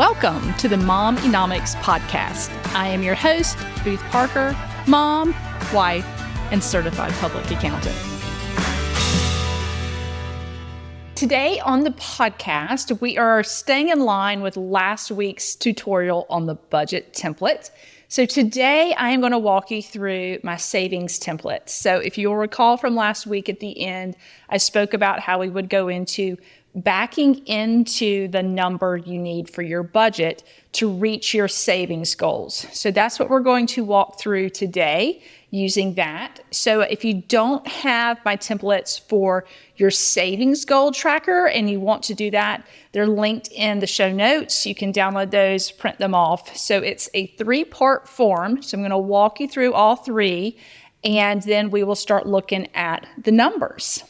Welcome to the MOM-enomics podcast. I am your host, Booth Parker, mom, wife, and certified public accountant. Today on the podcast, we are staying in line with last week's tutorial on the budget template. So today I am going to walk you through my savings template. So if you'll recall from last week at the end, I spoke about how we would go into backing into the number you need for your budget to reach your savings goals. So that's what we're going to walk through today using that. So if you don't have my templates for your savings goal tracker and you want to do that, they're linked in the show notes. You can download those, print them off. So it's a 3-part form. So I'm going to walk you through all 3, and then we will start looking at the numbers.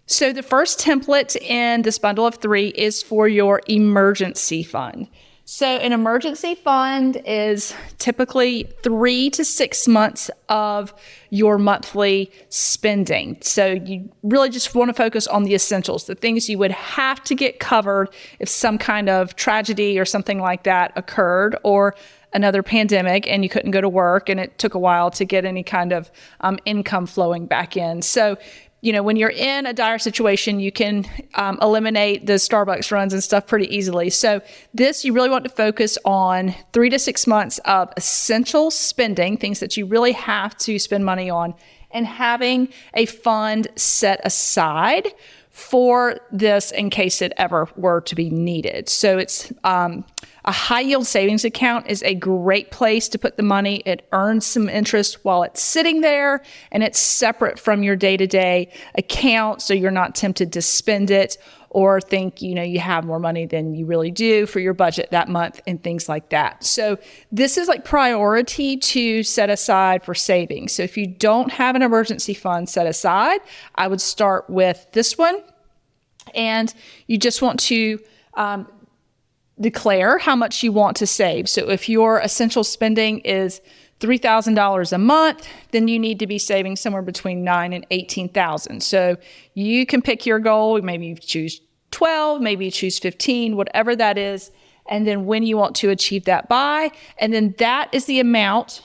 So the first template in this bundle of 3 is for your emergency fund. So an emergency fund is typically 3 to 6 months of your monthly spending. So you really just want to focus on the essentials, the things you would have to get covered if some kind of tragedy or something like that occurred, or another pandemic and you couldn't go to work and it took a while to get any kind of income flowing back in. So when you're in a dire situation, you can eliminate the Starbucks runs and stuff pretty easily. So this, you really want to focus on 3 to 6 months of essential spending, things that you really have to spend money on, and having a fund set aside for this in case it ever were to be needed. So it's a high yield savings account is a great place to put the money. It earns some interest while it's sitting there, and it's separate from your day-to-day account, so you're not tempted to spend it or think you have more money than you really do for your budget that month and things like that. So this is like priority to set aside for savings. So if you don't have an emergency fund set aside, I would start with this one, and you just want to declare how much you want to save. So if your essential spending is $3,000 a month, then you need to be saving somewhere between $9,000 and $18,000. So you can pick your goal. Maybe you choose 12, maybe you choose 15, whatever that is. And then when you want to achieve that by, and then that is the amount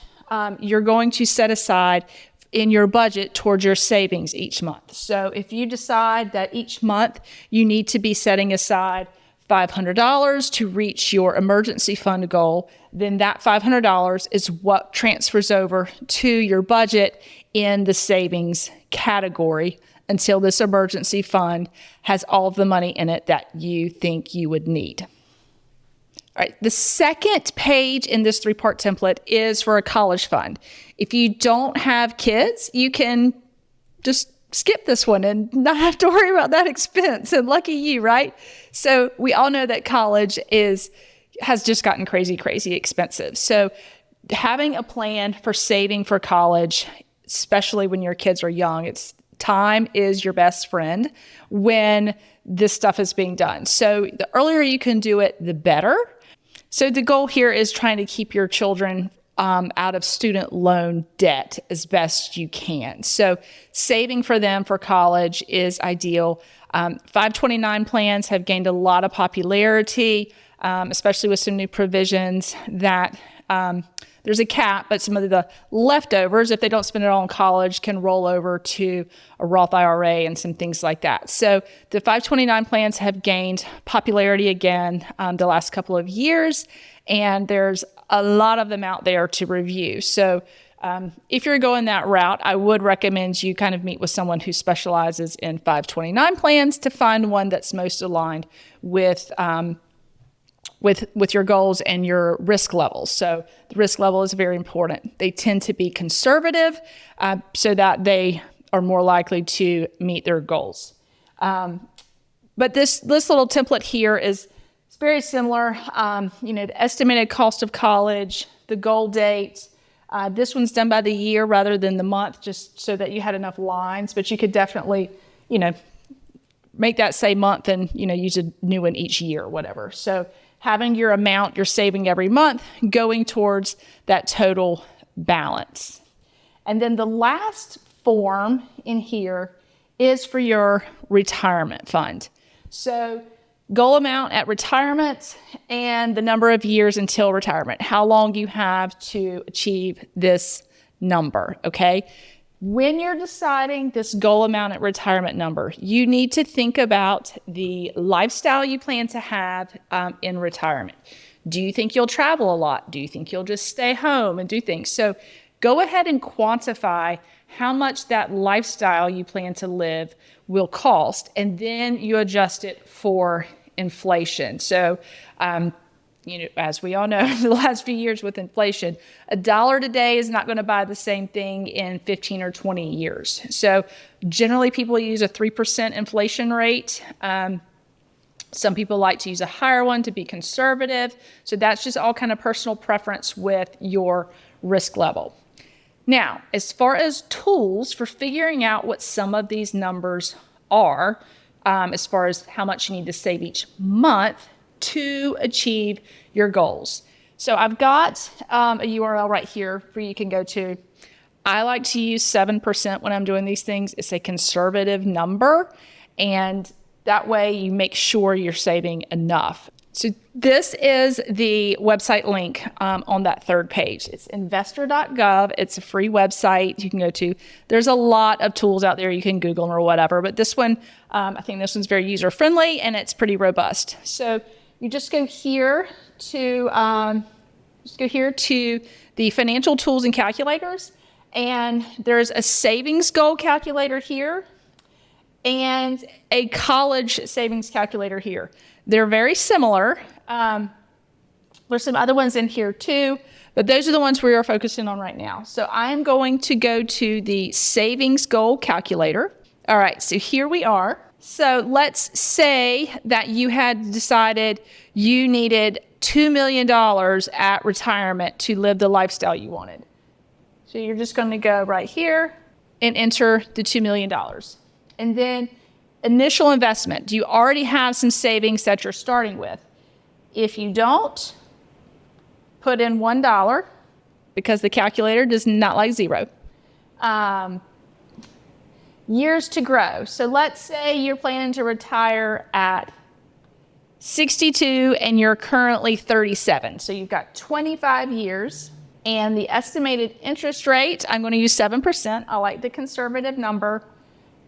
you're going to set aside in your budget towards your savings each month. So if you decide that each month you need to be setting aside $500 to reach your emergency fund goal, then that $500 is what transfers over to your budget in the savings category until this emergency fund has all of the money in it that you think you would need. All right, the second page in this 3-part template is for a college fund. If you don't have kids, you can just skip this one and not have to worry about that expense. And lucky you, right? So we all know that college has just gotten crazy expensive. So having a plan for saving for college, especially when your kids are young, time is your best friend when this stuff is being done. So the earlier you can do it, the better. So the goal here is trying to keep your children out of student loan debt as best you can. So saving for them for college is ideal. 529 plans have gained a lot of popularity, especially with some new provisions that there's a cap, but some of the leftovers, if they don't spend it all in college, can roll over to a Roth IRA and some things like that. So the 529 plans have gained popularity again the last couple of years, and there's a lot of them out there to review. So if you're going that route, I would recommend you kind of meet with someone who specializes in 529 plans to find one that's most aligned with your goals and your risk levels. So the risk level is very important. They tend to be conservative so that they are more likely to meet their goals. But this little template here is very similar. The estimated cost of college, the goal date. This one's done by the year rather than the month, just so that you had enough lines. But you could definitely, make that say month and, use a new one each year or whatever. So having your amount you're saving every month going towards that total balance. And then the last form in here is for your retirement fund. So goal amount at retirement, and the number of years until retirement, how long you have to achieve this number, okay? When you're deciding this goal amount at retirement number, you need to think about the lifestyle you plan to have in retirement. Do you think you'll travel a lot? Do you think you'll just stay home and do things? So go ahead and quantify how much that lifestyle you plan to live will cost, and then you adjust it for inflation. So, as we all know, the last few years with inflation, $1 today is not going to buy the same thing in 15 or 20 years. So generally people use a 3% inflation rate. Some people like to use a higher one to be conservative. So that's just all kind of personal preference with your risk level. Now, as far as tools for figuring out what some of these numbers are, as far as how much you need to save each month to achieve your goals. So I've got a URL right here where you can go to. I like to use 7% when I'm doing these things. It's a conservative number, and that way you make sure you're saving enough. So this is the website link on that third page. It's investor.gov. It's a free website you can go to. There's a lot of tools out there. You can Google them or whatever, but this one, I think this one's very user-friendly and it's pretty robust. So you just go here to the financial tools and calculators, and there's a savings goal calculator here and a college savings calculator here. They're very similar. There's some other ones in here too, but those are the ones we are focusing on right now. So I'm going to go to the savings goal calculator. All right, so here we are. So let's say that you had decided you needed $2 million at retirement to live the lifestyle you wanted. So you're just going to go right here and enter the $2 million. And then initial investment. Do you already have some savings that you're starting with? If you don't, put in $1 because the calculator does not like zero. Years to grow. So let's say you're planning to retire at 62 and you're currently 37. So you've got 25 years, and the estimated interest rate, I'm going to use 7%. I like the conservative number.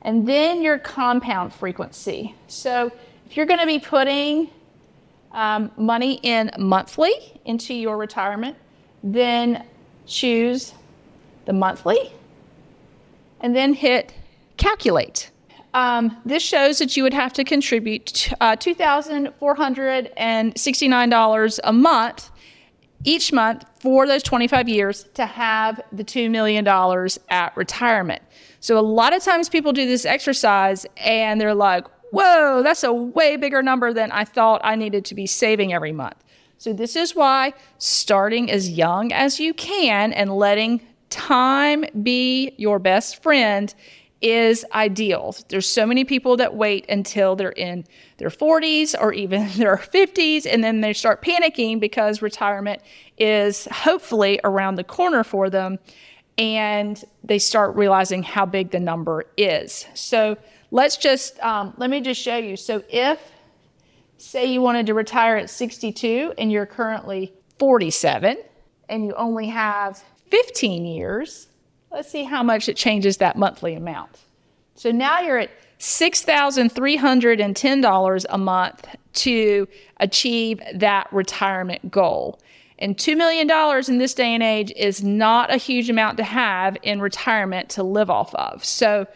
And then your compound frequency. So if you're going to be putting money in monthly into your retirement, then choose the monthly and then hit calculate. This shows that you would have to contribute $2,469 a month each month for those 25 years to have the $2 million at retirement. So a lot of times people do this exercise and they're like, whoa, that's a way bigger number than I thought I needed to be saving every month. So this is why starting as young as you can and letting time be your best friend is ideal. There's so many people that wait until they're in their 40s or even their 50s, and then they start panicking because retirement is hopefully around the corner for them, and they start realizing how big the number is. So let's just, let me just show you. So if, say you wanted to retire at 62 and you're currently 47 and you only have 15 years, let's see how much it changes that monthly amount. So now you're at $6,310 a month to achieve that retirement goal. And $2 million in this day and age is not a huge amount to have in retirement to live off of. So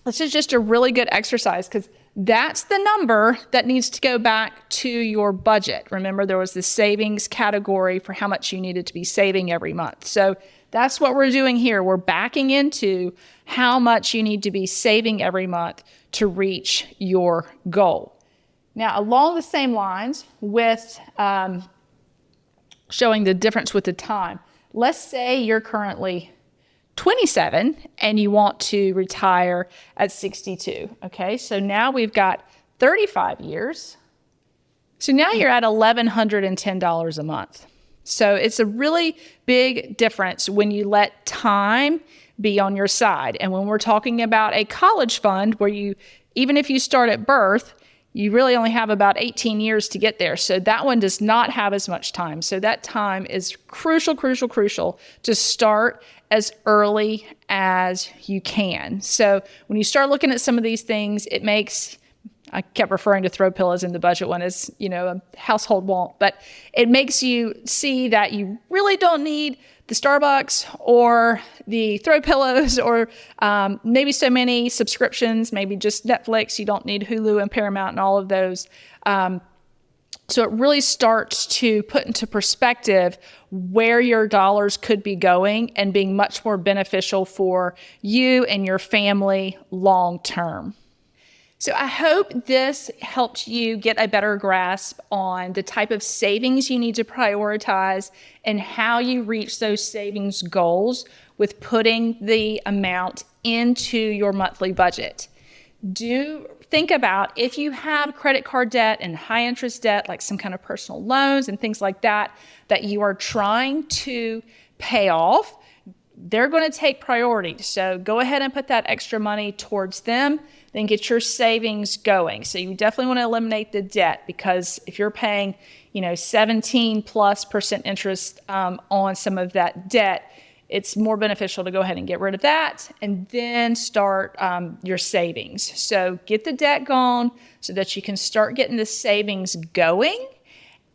this is just a really good exercise because that's the number that needs to go back to your budget. Remember, there was the savings category for how much you needed to be saving every month. So that's what we're doing here. We're backing into how much you need to be saving every month to reach your goal. Now, along the same lines with showing the difference with the time, let's say you're currently 27 and you want to retire at 62. Okay, so now we've got 35 years. So now you're at $1,110 a month. So it's a really big difference when you let time be on your side. And when we're talking about a college fund where you, even if you start at birth, you really only have about 18 years to get there. So that one does not have as much time. So that time is crucial to start as early as you can. So when you start looking at some of these things, it makes, I kept referring to throw pillows in the budget one as, a household won't, but it makes you see that you really don't need the Starbucks or the throw pillows or maybe so many subscriptions, maybe just Netflix. You don't need Hulu and Paramount and all of those. So it really starts to put into perspective where your dollars could be going and being much more beneficial for you and your family long term. So I hope this helped you get a better grasp on the type of savings you need to prioritize and how you reach those savings goals with putting the amount into your monthly budget. Do think about if you have credit card debt and high interest debt, like some kind of personal loans and things like that, that you are trying to pay off, they're going to take priority. So go ahead and put that extra money towards them, then get your savings going. So you definitely want to eliminate the debt, because if you're paying, 17+% interest on some of that debt, it's more beneficial to go ahead and get rid of that and then start your savings. So get the debt gone so that you can start getting the savings going,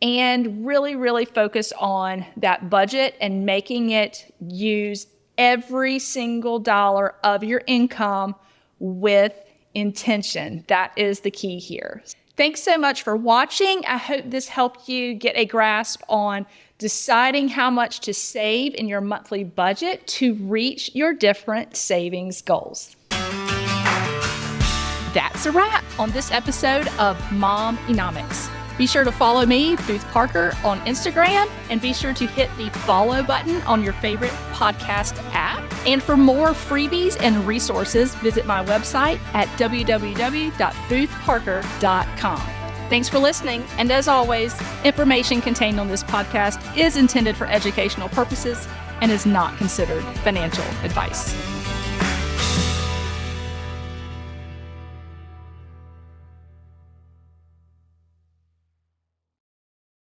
and really focus on that budget and making it use every single dollar of your income with intention. That is the key here. Thanks so much for watching. I hope this helped you get a grasp on deciding how much to save in your monthly budget to reach your different savings goals. That's a wrap on this episode of MOM-enomics. Be sure to follow me, Booth Parker, on Instagram, and be sure to hit the follow button on your favorite podcast app. And for more freebies and resources, visit my website at www.boothparker.com. Thanks for listening, and as always, information contained on this podcast is intended for educational purposes and is not considered financial advice.